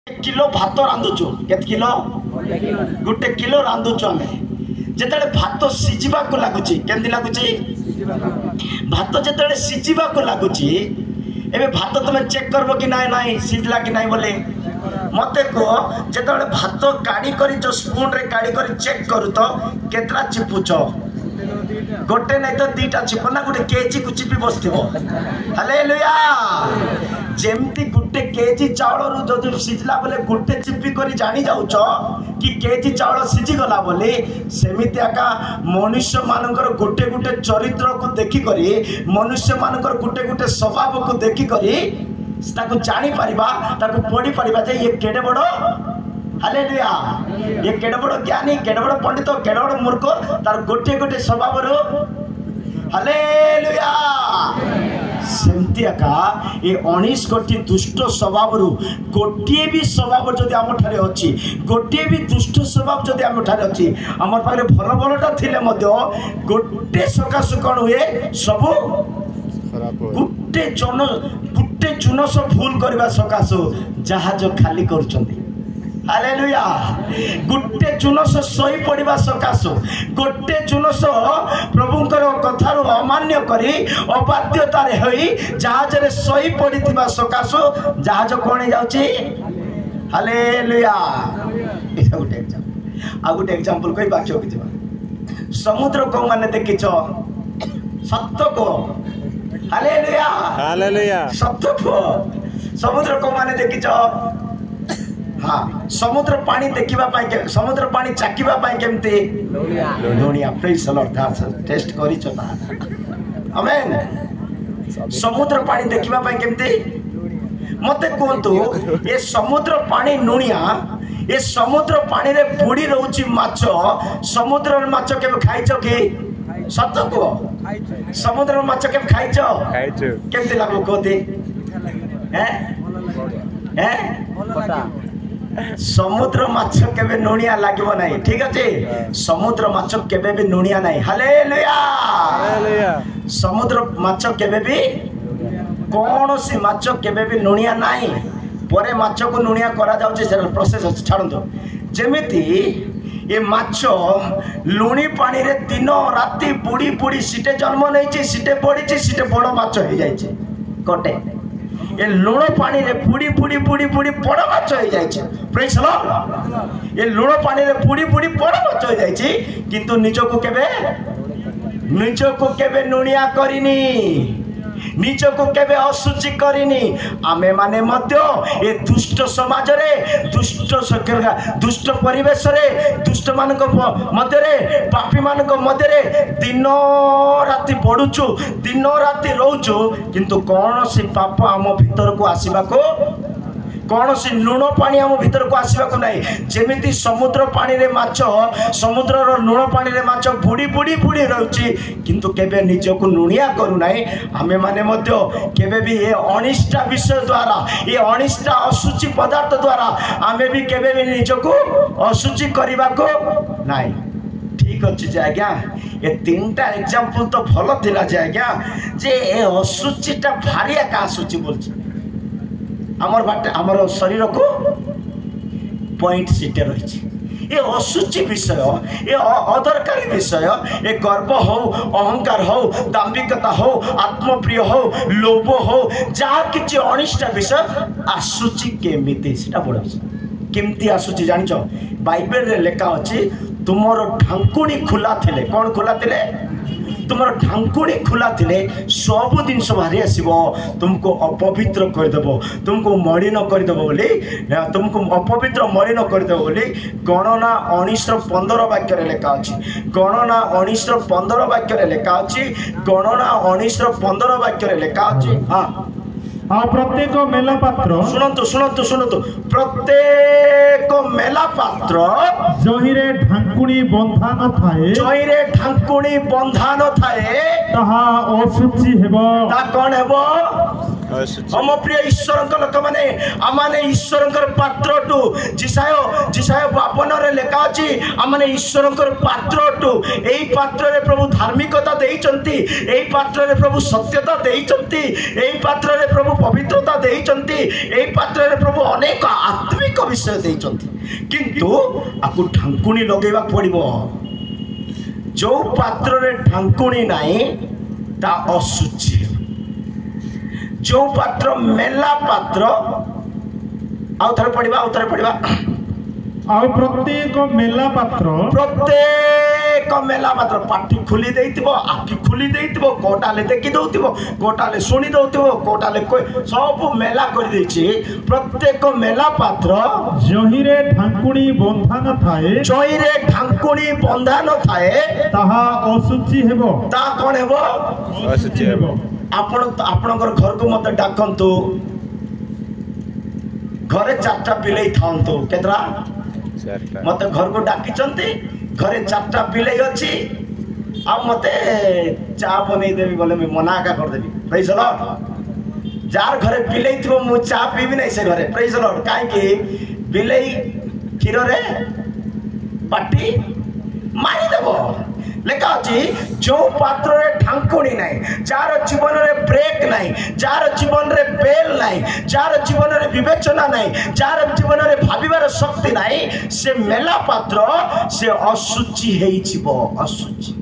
Kilo भात रांधुचु के kilo गोटे किलो रांधुचु आम जिते भात सीझा लगुच केमती लगुच भात जिते सीझा लगुच एवं भात तुम चेक करब कि ना सीझला कि ना बोले मत कह जो भात काढ़ी कर जो स्पून रे काढ़ी कर चेक करू तो केतरा चिपुच गोटे नहीं तो दीटा चिप ना गोटे केजी को चिपी बस हालेलुया जेमती गोटे केजी चाउल जो सीझला बोले गोटे चिपी कर जानी जाऊच कि केजी चाउल सीझी गला बोली सेमिति आका मनुष्य मानकर गोटे गोटे चरित्र को देखिक मनुष्य मानकर गोटे गोटे स्वभाव को देखिक जानी पारिबा पढ़ी पारिबा जे ये केडे बड़ हालेलुया ये केडे बड़ ज्ञानी केडे बड़ पंडित केडे बड़ मूर्ख तार गोटे गोटे स्वभाव हालेलुया सेमती आका ये 19 कोटी दुष्ट स्वभाव गोटे भी स्वभाव जदि आम ठारे अच्छी गोटे भी दुष्ट स्वभाव जदि आम ठारे अच्छी आम पाखे भल भलटा थिले गोटे सकाशु कौन हुए सब गुटे चुनस भूल करने सकाशु जहाज खाली करुछंती हालेलुया गुटे चुनस सही पड़ा सकाशु गोटे चुनस प्रभुंकर कथार अमान्य करी अबाध्यतार होई जहाज रे सही पड़ी सकाशु जहाज कौन जाउची हालेलुया एटा गोटे एग्जांपल आ गोटे एग्जांपल कोई बाक्य कि समुद्र को माने देखिछ सत्य को हालेलुया हालेलुया सत्य को समुद्र को माने देखिछ हाँ समुद्र पानी देखिबा पाई समुद्र पानी चाकिबा पाई केमती लुणिया प्रेज द लॉर्ड टेस्ट करिछ ता आमेन समुद्र पानी देखिबा पाई केमती मते कोंतु ये समुद्र पानी लुणिया ये समुद्र पानी रे बुड़ी रहउची माछ समुद्र रे माछ केबे खाइछो कि सत्य को समुद्र रे माछ केबे खाइछो केमती लागो कोते हैं हैं समुद्र माछ केबे नुणिया लागबो नाही ठीक अछि समुद्र माछ केबे भी नुणिया नाही हालेलुया हालेलुया समुद्र माछ केबे भी कौन सी माछ केबे भी नुणिया नाही परे माछ को नुणिया करा जाउछि से प्रोसेस छाड़ंतो जेमिति ये माछ लुणी पानी रे दिन राति बुड़ी बुड़ी सीटे जन्म नहीं सीटे पड़ी सीटे बड़ माछ हो जाए कटे ये लुण पानी रे बुड़ी बुड़ी बुड़ी बुड़ी बड़ माछ हो जाए प्रेज द लॉर्ड ये लुण पानी रे बुड़ी बुड़ी बड़ माछ हो जाए किंतु निजको केबे नुणिया करिनी निजको केबे असुचि करिनी आमे माने मध्य ये दुष्ट समाज रे दुष्ट परिवेश रे दुष्ट मानक मध्य रे पापी मानक मध्य रे दिन राति पड़ुचु दिन राति रहउचु किंतु कौन सी पाप आम भीतर को आसीबा को कौन सी लुण पानी आम भीतर को आसवा को नहीं जेमिति समुद्र पानी रे माछ समुद्र लुण पानी रे माछ बुड़ी बुड़ी बुड़ी रहउची किंतु केबे निजको लुणिया करू नाही आमे माने मध्य केबे भी ये अनिष्टा विषय द्वारा ये अनिष्टा असुचि पदार्थ द्वारा आमे भी केबे भी निजको असुचि करबा को नाही ठीक अच्छे जे आज्ञा ये तीनटा एग्जांपल तो भल थिला जे आज्ञा जे असुचिटा भारी का असुचि बोलछि आमर बाटे आमर शरीर को पॉइंट सीटे रही ये असुचि विषय ये अदरकारी विषय ये गर्व हो अहंकार हो दाम्भिकता हो आत्मप्रिय हो लोभ हो जहाँ किसी अनिष्ट विषय आसुचि केमिति सेटा बड़ केमती आसुचि जानिछ बाइबल रे लेखा अछि तुमर ढांकुणी खुला थिले कौन खुला थिले तुमर ढांकुणी खुला थिले सब जिनस बाहरी आसो तुमको अपवित्र करदेव तुमको मलिन करदेव बोली तुमको अपवित्र मलिन करदेव बोली गणना 19:15 वाक्य लेखा अच्छी गणना 19:15 वाक्य लेखा अच्छी गणना 19:15 वाक्य लेखा अच्छी हाँ प्रत्येक मेला पात्र शुणु शुणु शुणु प्रत्येक मेला पात्र जहिरे ढांकुणी बंधा न थाए जहिरे ढांकुणी बंधा न थाए ताहा असुचि हेबो ता कोन हेबो हम प्रिय ईश्वर लोक मैंने आमने ईश्वर पात्रटू जिसाय 52 लेखा अच्छी आमने ईश्वर पात्रटू यही पात्र रे प्रभु धार्मिकता देइचंती यही पात्र रे प्रभु सत्यता देइचंती यही पात्र रे प्रभु पवित्रता देइचंती यही पात्र रे प्रभु अनेक आत्मिक विषय देइचंती किंतु आपको ढांकुणी लगेबा पड़िबो जो पात्र रे ढांकुणी नाही ता असुचि जो पात्र मेला पात्र आउ थरे पड़िबा ଆଉ ପ୍ରତ୍ୟେକ ମେଲା ପାତ୍ର प्रत्येक मेला पात्र पाटी खुली देइतिबो आखि खुली देइतिबो कोटाले देखि दउतिबो कोटाले सुनी दउतिबो कोटाले सब मेला कर देछि प्रत्येक मेला पात्र ଜହିରେ ଢାଙ୍କୁଣୀ ବନ୍ଧା ନଥାଏ जइरे ढांकुणी बंधा न थाए ତାହା ଅଶୁଚି ହେବ ता कोन हेबो ଅଶୁଚି ହେବ आपणकर घर को मत डाकंतु घरे 4टा बिलेई थांतु केतरा मत घर को डाकी घरे 4टा बिलेई अच्छी आ मते चा बनै देबी बोले मैं मना का कर देबी प्रेज द लॉर्ड जार घरे बिलेई थो मु चा पीबी नै से घरे प्रेज द लॉर्ड काहे कि बिलेई खीर रे पाटी मारी देबो लेखा अच्छी जो पात्र रे ढांकुणी नहीं जार जीवन रे ब्रेक नहीं जार जीवन रे बेल नहीं जार जीवन रे विवेचना नहीं जार जीवन रे भाविबार शक्ति नहीं से मेला पात्र से असुचि हेई जीवो असुचि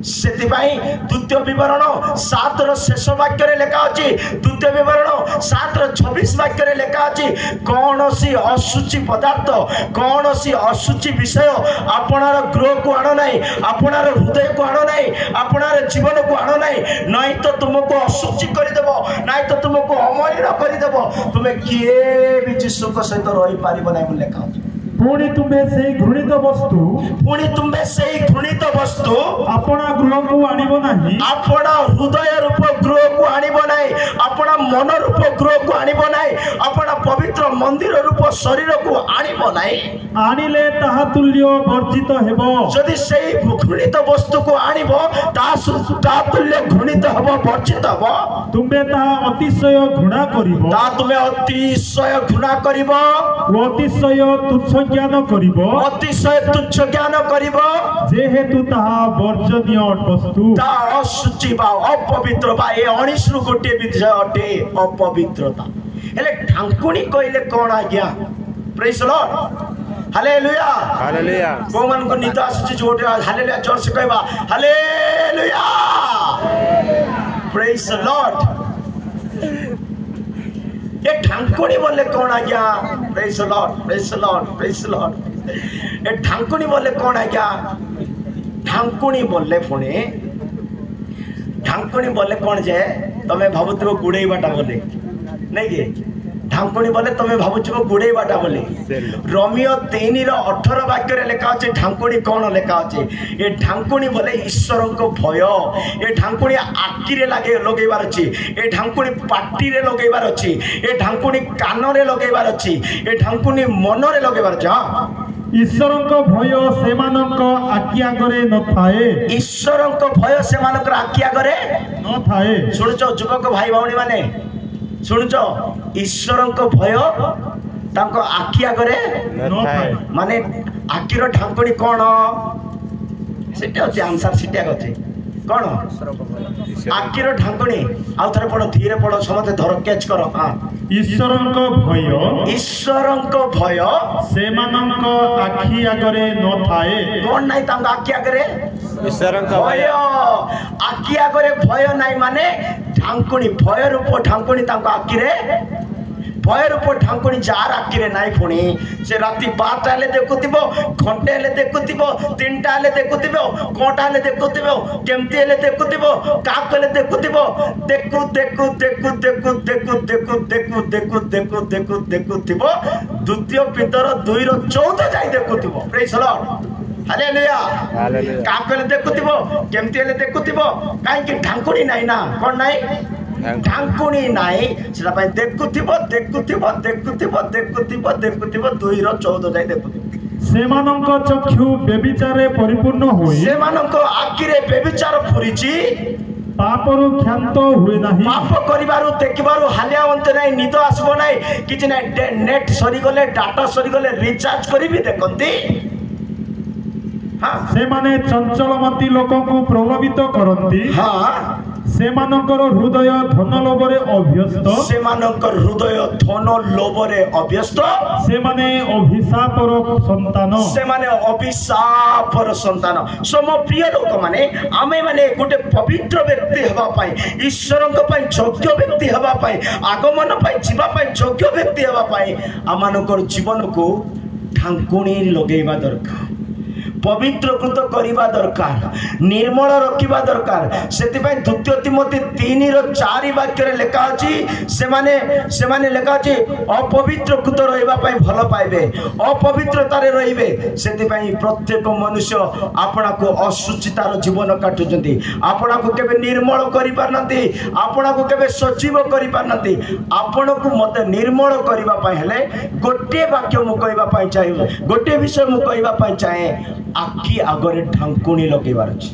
सेतिबाई द्वितीय विवरण 7 रो शेष वाक्य रे लेखा अछि द्वितीय विवरण 7 रो 26 वाक्य रे लेखा अछि कोनोसी असुचि पदार्थ कोनोसी असुचि विषय आपनार गृह को आनो नाही आपनार हृदय को आनो नाही आपनार जीवन को आनो नाही नहीं तो तुमको असुचि करि देबो नहीं तो तुमको अमलिन करि देबो तुमे किए भी यीशु को सहित रहि पारिबो नाही बोले लेखा अछि पुणी तुम्हें से घृणित वस्तु अपना गृह को आनिबो नाही अपना हृदय रूप गृह को आनिबो नाही अपना मन रूप गृह को आनिबो नाही अपना पवित्र मंदिर रूप शरीर को आनिबो नाही आनिले ताहा तुल्य वर्जित हेबो यदि सेही घृणित वस्तु को आनिबो ता तुल्य घृणित हेबो वर्जित हेबो तुम्हें ताहा अतिशय घृणा करिबो ता तुमे अतिशय घृणा करिबो अतिशय तुच्छ ज्ञान करिबो अतिशय तुच्छ ज्ञान करिबो जेहेतु ताहा वर्जनीय वस्तु ता असुचि बा अपवित्र बा ए 19 रु गोटे विषय अटे अपवित्रता हेले ढांकुणी कहले कोन आज्ञा praise the Lord hallelujah hallelujah को मन को निद आसुचि जोटे हालेलुया जोर से कहबा हालेलुया प्रेज द लॉर्ड ये ढांकुणी बोले कौन आज्ञा praise the Lord praise the Lord praise the Lord ये ढांकुणी बोले कौन आज्ञा ढांकुणी बोले पुणे ढांकुणी बोले कौन जे तमे भाबुथिबो गुड़ेइबाटा बोले नहीं कि ढांकुणी बोले तमे भाबुथिबो गुड़ेइबाटा बोले रोमियो 3 रो 18 वाक्य रे लेखा अछि ढांकुणी कौन लेखा अछि ये ढांकुणी बोले ईश्वर को भय ये ढांकुणी आखि रे लागे लगेबार अछि ये ढांकुणी पाटी रे लगेबार अछि ये ढांकुणी कान रे लगेबार अछि ये ढांकुणी मन रे लगेबार अछि हां ईश्वर को भय सेमानक आखि आगरे न थाए ईश्वर को भय सेमानक आखि आगरे न थाए सुनछ युवक भाई भौणी माने सुनछ ईश्वर को भय तांको आखि आगरे न थाए माने आखिर ढांकुणी कोन सेटा अछि आंसर सेटा अछि कोन आखिर ढांकुणी आउ थरे पढो धीरे पढो समते धर कैच करो हां ईश्वर को भय सेमानक आखि आगरे न थाए कोन नाही तांको आखि आगरे ईश्वर का भय आखि आगरे भय नाही माने ढांकुणी भय रूप ढांकुणी तांको आखि रे भय रूप ढांकुणी जार आखि रे नाही पुणी से राती 12टा हेले देखुथिबो घंटे हेले देखुथिबो 3टा हेले देखुथिबो कोटा हेले देखुथिबो केमती हेले देखुथिबो काक हेले देखुथिबो देखु देखु देखु देखु देखु देखु देखु देखु देखु देखु देखुथिबो द्वितीय पीतर 2 रो 14 जाई देखुथिबो praise the Lord hallelujah hallelujah काक हेले देखुथिबो केमती हेले देखुथिबो काई कि ढांकुणी नाही ना कोन नाही ढांकुणी नाही सेटा पय देखुथिबो देखुथिबो देखुथिबो देखुथिबो देखुथिबो 2 रो 14 जाई देखुथिबो सेमानक चक्षु बेविचारे परिपूर्ण होई सेमानक आखिरे बेविचार फुरिची ପାପରୁ କ୍ଷାନ୍ତ ହୁଏ ନାହିଁ। ପାପ କରିବାରୁ ଦେଖିବାରୁ ହାଲିଆ ଅନ୍ତ ନାହିଁ, ନିଦ ଆସିବ ନାହିଁ, କିଛି ନାହିଁ। ନେଟ୍ ସରିଗଲେ, ଡାଟା ସରିଗଲେ ରିଚାର୍ଜ କରିବି ଦେଖନ୍ତି। ହଁ ସେମାନେ ଚଞ୍ଚଳମତି ଲୋକଙ୍କୁ ପ୍ରଲୋଭିତ କରନ୍ତି। ହଁ ସେମାନଙ୍କର ହୃଦୟ ଧନ ଲୋଭରେ ଅଭ୍ୟସ୍ତ। ସେମାନଙ୍କର ହୃଦୟ ଧନ ଲୋଭରେ ଅଭ୍ୟସ୍ତ। ସେମାନେ ଅଭିଶାପର ସନ୍ତାନ। ସେମାନେ ଅଭିଶାପର ସନ୍ତାନ। ମୋ ପ୍ରିୟ ଲୋକମାନେ, ଆମେ ମାନେ ଗୋଟେ ପବିତ୍ର ବ୍ୟକ୍ତି ହେବା ପାଇଁ, ଈଶ୍ୱରଙ୍କ ପାଇଁ ଯୋଗ୍ୟ ବ୍ୟକ୍ତି ହେବା ପାଇଁ, ଆଗମନ ପାଇଁ ଯିବା ପାଇଁ ଯୋଗ୍ୟ ବ୍ୟକ୍ତି ହେବା ପାଇଁ ଆମମାନଙ୍କର ଜୀବନକୁ ଢାଙ୍କୁଣୀ ଲଗେଇବା ଦରକାର, ପବିତ୍ରକୃତ କରିବା ଦରକାର, ନିର୍ମଳ ରଖିବା ଦରକାର। ସେଥିପାଇଁ ଦ୍ୱିତୀୟ ତିମୋଥୀ 3:4 ବାକ୍ୟରେ ଲେଖା ଅଛି, ସେମାନେ ଲେଖା ଅଛି ଅପବିତ୍ରକୃତ ରହିବା ପାଇଁ ଭଲ ପାଇବେ, ଅପବିତ୍ରତାରେ ରହିବେ। ସେଥିପାଇଁ ପ୍ରତ୍ୟେକ ମନୁଷ୍ୟ ଆପଣାକୁ ଅଶୁଚିତାର ଜୀବନ କାଟୁଛନ୍ତି, ଆପଣାକୁ କେବେ ନିର୍ମଳ କରିପାରୁନାହାନ୍ତି, ଆପଣାକୁ କେବେ ସଜୀବ କରିପାରୁନାହାନ୍ତି। ଆପଣଙ୍କୁ ମୋତେ ନିର୍ମଳ କରିବା ପାଇଁ ହେଲେ ଗୋଟିଏ ବାକ୍ୟ ମୁଁ କହିବା ପାଇଁ ଚାହେଁ, ଗୋଟିଏ ବିଷୟ ମୁଁ କହିବା ପାଇଁ ଚାହେଁ, ଆଖି ଆଗରେ ଢାଙ୍କୁଣୀ ଲଗେଇବାର ଅଛି।